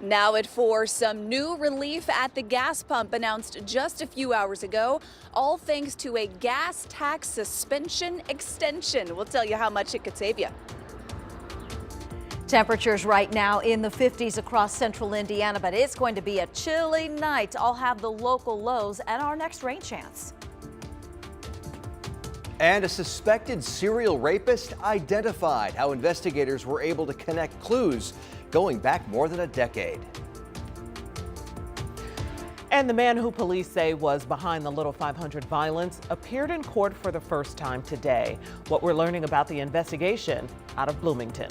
Now at 4, some new relief at the gas pump announced just a few hours ago, all thanks to a gas tax suspension extension. We'll tell you how much it could save you. Temperatures right now in the 50s across central Indiana, but it's going to be a chilly night. I'll have the local lows and our next rain chance. And a suspected serial rapist identified. How investigators were able to connect clues going back more than a decade. And the man who police say was behind the Little 500 violence appeared in court for the first time today. What we're learning about the investigation out of Bloomington.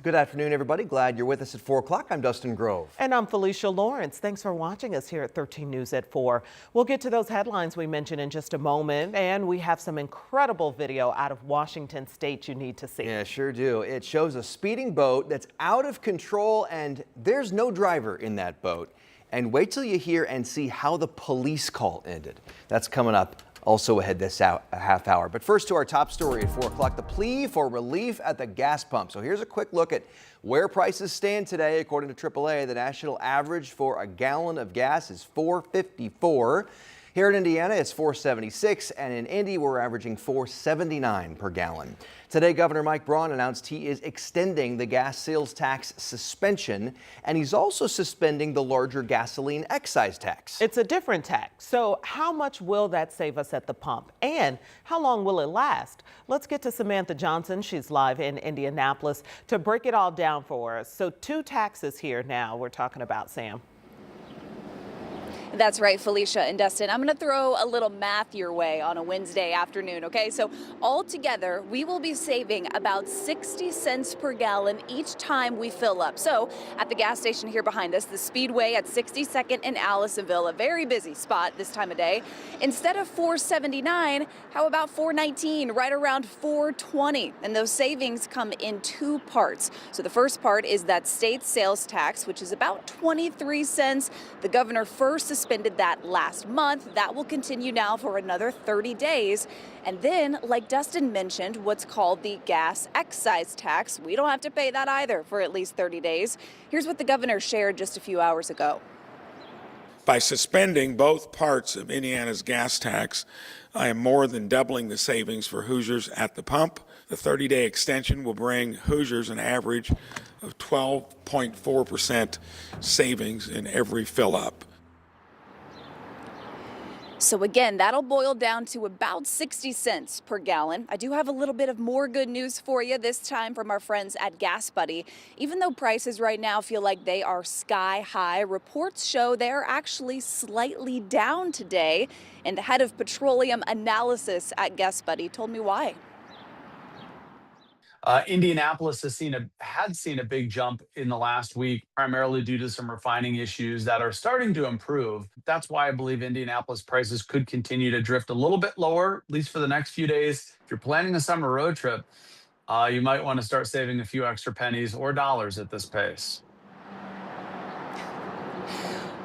Good afternoon, everybody. Glad you're with us at 4 o'clock. I'm Dustin Grove. And I'm Felicia Lawrence. Thanks for watching us here at 13 News at 4. We'll get to those headlines we mentioned in just a moment, and we have some incredible video out of Washington State you need to see. Yeah, sure do. It shows a speeding boat that's out of control, and there's no driver in that boat. And wait till you hear and see how the police call ended. That's coming up. Also ahead this half hour. But first to our top story at 4 o'clock, the plea for relief at the gas pump. So here's a quick look at where prices stand today. According to AAA, the national average for a gallon of gas is $4.54. Here in Indiana, it's $4.76, and in Indy, we're averaging $4.79 per gallon. Today, Governor Mike Braun announced he is extending the gas sales tax suspension, and he's also suspending the larger gasoline excise tax. It's a different tax. So how much will that save us at the pump? And how long will it last? Let's get to Samantha Johnson. She's live in Indianapolis to break it all down for us. So 2 taxes here now we're talking about, Sam. That's right, Felicia and Dustin. I'm going to throw a little math your way on a Wednesday afternoon, okay? So altogether, we will be saving about 60 cents per gallon each time we fill up. So at the gas station here behind us, the Speedway at 62nd and Allisonville, a very busy spot this time of day. Instead of $4.79, how about $4.19, right around $4.20? And those savings come in 2 parts. So the first part is that state sales tax, which is about 23 cents. The governor first suspended that last month. That will continue now for another 30 days. And then, like Dustin mentioned, what's called the gas excise tax. We don't have to pay that either for at least 30 days. Here's what the governor shared just a few hours ago. By suspending both parts of Indiana's gas tax, I am more than doubling the savings for Hoosiers at the pump. The 30-day extension will bring Hoosiers an average of 12.4% savings in every fill-up. So again, that'll boil down to about 60 cents per gallon. I do have a little bit of more good news for you, this time from our friends at Gas Buddy. Even though prices right now feel like they are sky high, reports show they're actually slightly down today. And the head of petroleum analysis at Gas Buddy told me why. Indianapolis had seen a big jump in the last week, primarily due to some refining issues that are starting to improve. That's why I believe Indianapolis prices could continue to drift a little bit lower, at least for the next few days. If you're planning a summer road trip, you might want to start saving a few extra pennies or dollars at this pace.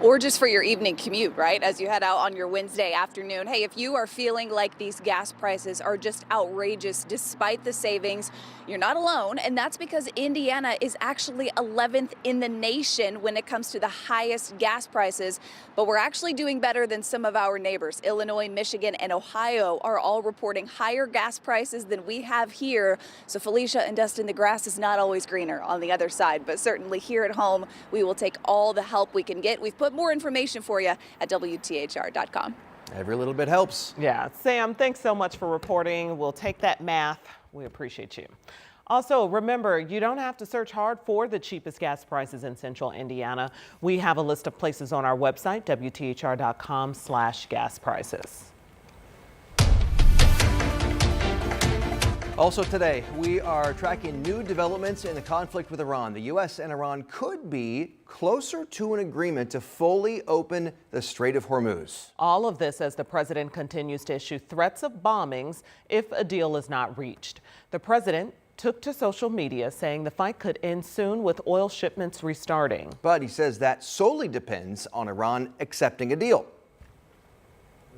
Or just for your evening commute, right? As you head out on your Wednesday afternoon. Hey, if you are feeling like these gas prices are just outrageous despite the savings, you're not alone. And that's because Indiana is actually 11th in the nation when it comes to the highest gas prices. But we're actually doing better than some of our neighbors. Illinois, Michigan, and Ohio are all reporting higher gas prices than we have here. So Felicia and Dustin, the grass is not always greener on the other side. But certainly here at home, we will take all the help we can get. We've put more information for you at WTHR.com. Every little bit helps. Yeah, Sam, thanks so much for reporting. We'll take that math. We appreciate you. Also, remember, you don't have to search hard for the cheapest gas prices in central Indiana. We have a list of places on our website, WTHR.com/gas prices. Also today, we are tracking new developments in the conflict with Iran. The U.S. and Iran could be closer to an agreement to fully open the Strait of Hormuz. All of this as the president continues to issue threats of bombings if a deal is not reached. The president took to social media saying the fight could end soon with oil shipments restarting. But he says that solely depends on Iran accepting a deal.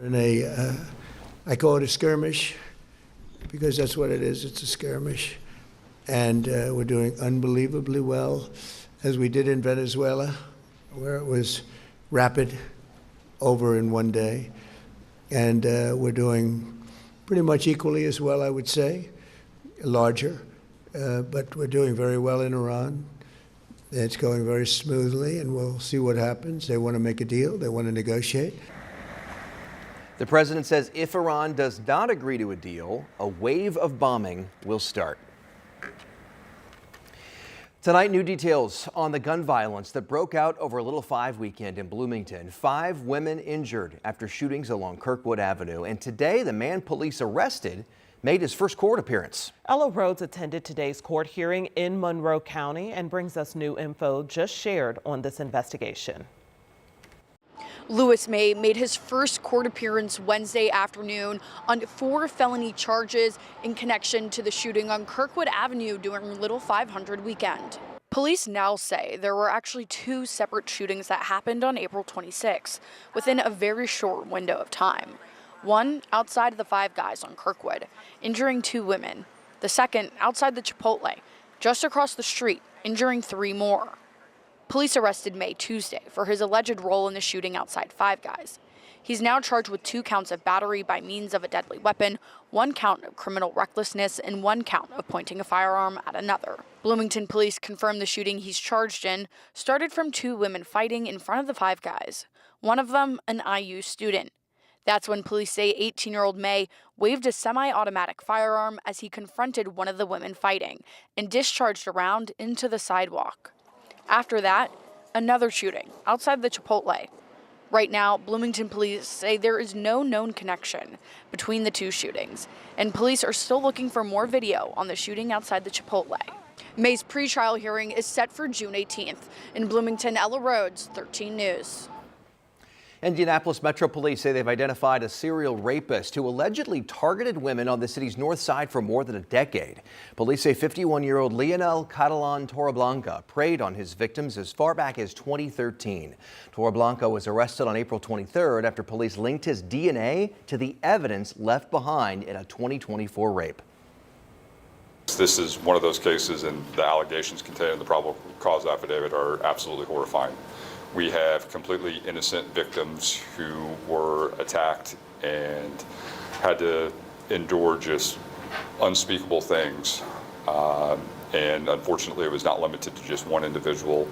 I call it a skirmish, because that's what it is. It's a skirmish. and we're doing unbelievably well, as we did in Venezuela, where it was rapid, over in one day. And we're doing pretty much equally as well, I would say, larger, but we're doing very well in Iran. It's going very smoothly, and we'll see what happens. They want to make a deal. They want to negotiate. The president says if Iran does not agree to a deal, a wave of bombing will start. Tonight, new details on the gun violence that broke out over Little Five weekend in Bloomington. 5 women injured after shootings along Kirkwood Avenue. And today, the man police arrested made his first court appearance. Ella Rhodes attended today's court hearing in Monroe County and brings us new info just shared on this investigation. Lewis May made his first court appearance Wednesday afternoon on 4 felony charges in connection to the shooting on Kirkwood Avenue during Little 500 weekend. Police now say there were actually 2 separate shootings that happened on April 26 within a very short window of time. One outside of the Five Guys on Kirkwood, injuring 2 women. The second outside the Chipotle, just across the street, injuring 3 more. Police arrested May Tuesday for his alleged role in the shooting outside Five Guys. He's now charged with 2 counts of battery by means of a deadly weapon, 1 count of criminal recklessness, and 1 count of pointing a firearm at another. Bloomington police confirmed the shooting he's charged in started from 2 women fighting in front of the Five Guys, one of them an IU student. That's when police say 18-year-old May waved a semi-automatic firearm as he confronted one of the women fighting and discharged a round into the sidewalk. After that, another shooting outside the Chipotle. Right now, Bloomington police say there is no known connection between the 2 shootings, and police are still looking for more video on the shooting outside the Chipotle. May's pretrial hearing is set for June 18th. In Bloomington, Ella Rhodes, 13 News. Indianapolis Metro Police say they've identified a serial rapist who allegedly targeted women on the city's north side for more than a decade. Police say 51-year-old Leonel Catalan Torreblanca preyed on his victims as far back as 2013. Torreblanca was arrested on April 23rd after police linked his DNA to the evidence left behind in a 2024 rape. This is one of those cases, and the allegations contained in the probable cause affidavit are absolutely horrifying. We have completely innocent victims who were attacked and had to endure just unspeakable things. And unfortunately, it was not limited to just one individual.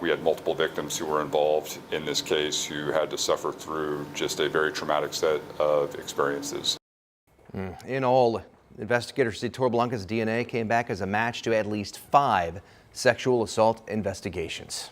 We had multiple victims who were involved in this case who had to suffer through just a very traumatic set of experiences. In all, investigators say Torreblanca's DNA came back as a match to at least 5 sexual assault investigations.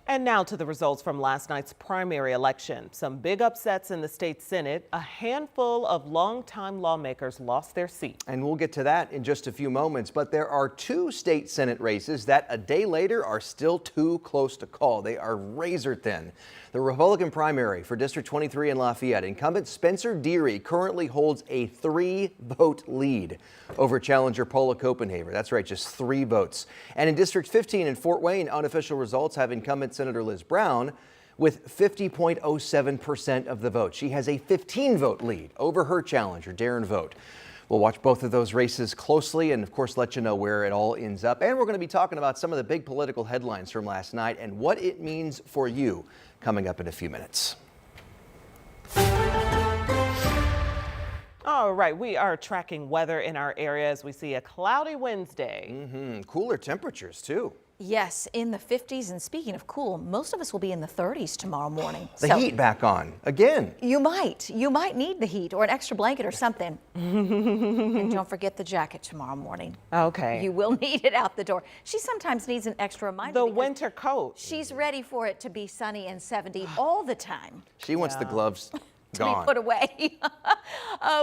And now to the results from last night's primary election. Some big upsets in the state Senate. A handful of longtime lawmakers lost their seat. And we'll get to that in just a few moments. But there are 2 state Senate races that a day later are still too close to call. They are razor thin. The Republican primary for District 23 in Lafayette, incumbent Spencer Deary currently holds a 3-vote lead over challenger Paula Copenhaver. That's right, just 3 votes. And in District 15 in Fort Wayne, unofficial results have incumbent Senator Liz Brown with 50.07% of the vote. She has a 15-vote lead over her challenger, Darren Vogt. We'll watch both of those races closely and, of course, let you know where it all ends up. And we're going to be talking about some of the big political headlines from last night and what it means for you coming up in a few minutes. All right, we are tracking weather in our area as we see a cloudy Wednesday. Cooler temperatures, too. Yes, in the 50s. And speaking of cool, most of us will be in the 30s tomorrow morning. The heat back on again. You might need the heat or an extra blanket or something. And don't forget the jacket tomorrow morning. Okay. You will need it out the door. She sometimes needs an extra reminder. The winter coat. She's ready for it to be sunny and 70 all the time. She wants the gloves To be put away.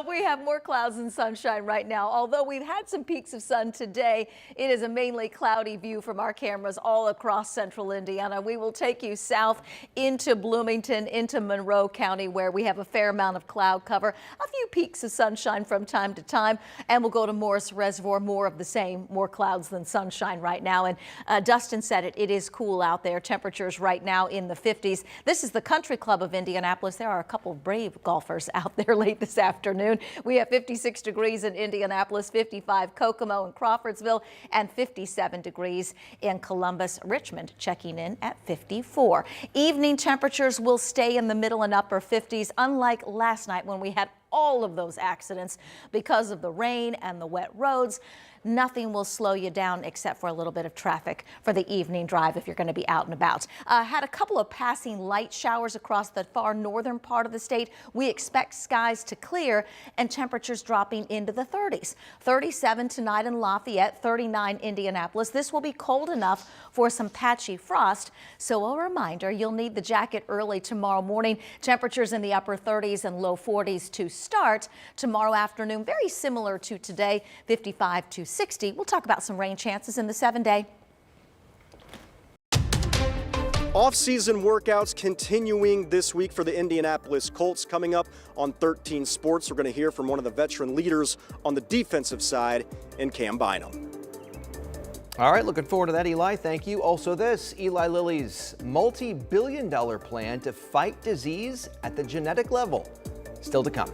We have more clouds and sunshine right now. Although we've had some peaks of sun today, it is a mainly cloudy view from our cameras all across central Indiana. We will take you south into Bloomington, into Monroe County, where we have a fair amount of cloud cover, a few peaks of sunshine from time to time, and we'll go to Morris Reservoir, more of the same, more clouds than sunshine right now. And Dustin said it is cool out there. Temperatures right now in the 50s. This is the Country Club of Indianapolis. There are a couple of brave brave golfers out there late this afternoon. We have 56 degrees in Indianapolis, 55 Kokomo and Crawfordsville, and 57 degrees in Columbus. Richmond checking in at 54. Evening temperatures will stay in the middle and upper 50s, unlike last night when we had all of those accidents because of the rain and the wet roads. Nothing will slow you down except for a little bit of traffic for the evening drive if you're going to be out and about. Had a couple of passing light showers across the far northern part of the state. We expect skies to clear and temperatures dropping into the 30s. 37 tonight in Lafayette, 39 Indianapolis. This will be cold enough for some patchy frost. So a reminder, you'll need the jacket early tomorrow morning. Temperatures in the upper 30s and low 40s to start. Tomorrow afternoon, very similar to today, 55 to 60. We'll talk about some rain chances in the 7-day. Off-season workouts continuing this week for the Indianapolis Colts. Coming up on 13 Sports, we're going to hear from one of the veteran leaders on the defensive side in Cam Bynum. All right, looking forward to that, Eli. Thank you. Also this, Eli Lilly's multi-billion-dollar plan to fight disease at the genetic level. Still to come.